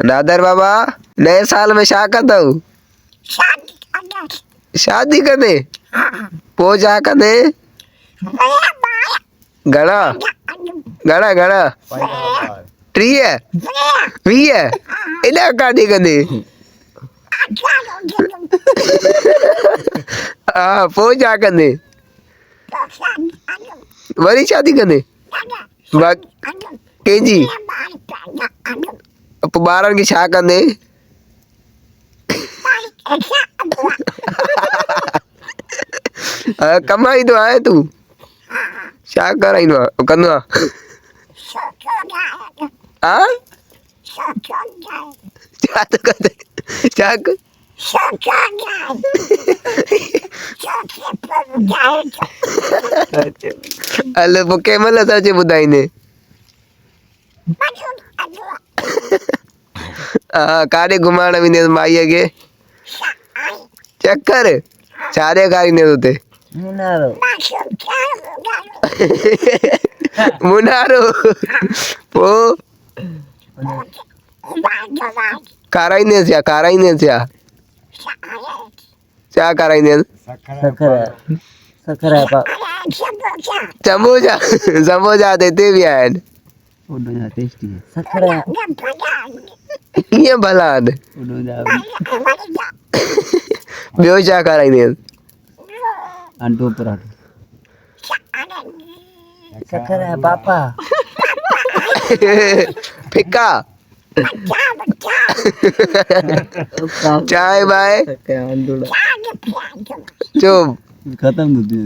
नादर बाबा नए साल में छा कंदव? शादी कंदे? पोइ छा कंदे? घणा घणा घणा 30 20 एॾा काॾे कंदे? हाँ पोइ छा कंदे? वरी शादी कंदे? कंहिंजी? पोइ ॿारनि खे छा कंदे? कमाईंदो आहे तूं? छा कराईंदो आहे कंदो आहे? हाँ छा थो कंदे? छा हल पोइ कंहिं महिल अचे ॿुधाईंदे? हाँ काॾे घुमाइण वेंदे माईअ खे? चक्कर छा ॾेखारींदे हुते? मुनारो पोइ खाराईंदेसि छा? खाराईंदेसि छा? छा खाराईंदेसि? समोसा समोसा त हिते बि आहिनि। कीअं भला आहिनि? ॿियो छा खाराईंदेसि? अंडो पराठो शक्कर है पापा फिका चाय बाय चुप खत्म होती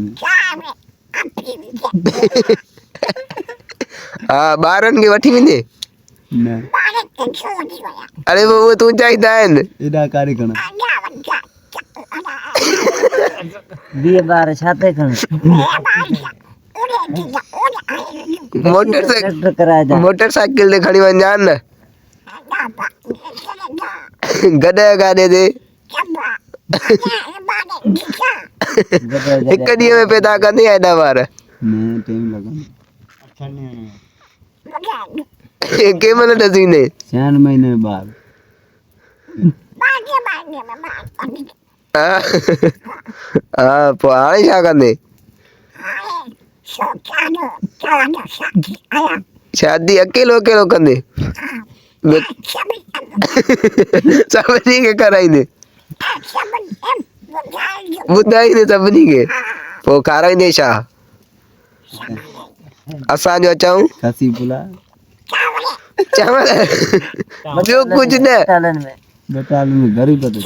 हाँ ॿारनि खे वठी वेंदे? न अरे वो तूं चाहींदा आहिनि एॾा कारे खण 20 ॿार छा ते खण मोटरसाइकिल ते खणी वञ न गॾ गाॾे ते हिकु ॾींहं में पैदा कंदी एॾा ॿार? न टाइम लॻंदो कंहिं महिल ॾसींदे? 6 महीने में ॿार हाँ पोइ हाणे छा कंदे? शादी अकेलो अकेलो कंदे? सभिनी खे कराईंदे? ॿुधाईंदे सभिनी खे? पोइ खाराईंदे छा? असांजो अचऊं खसी पुला चावल ॿियो कुझु न? बटाल में घर ही पता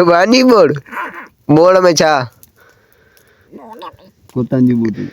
भानी बोड़ बोड़ में छा? कुतन जी बूटी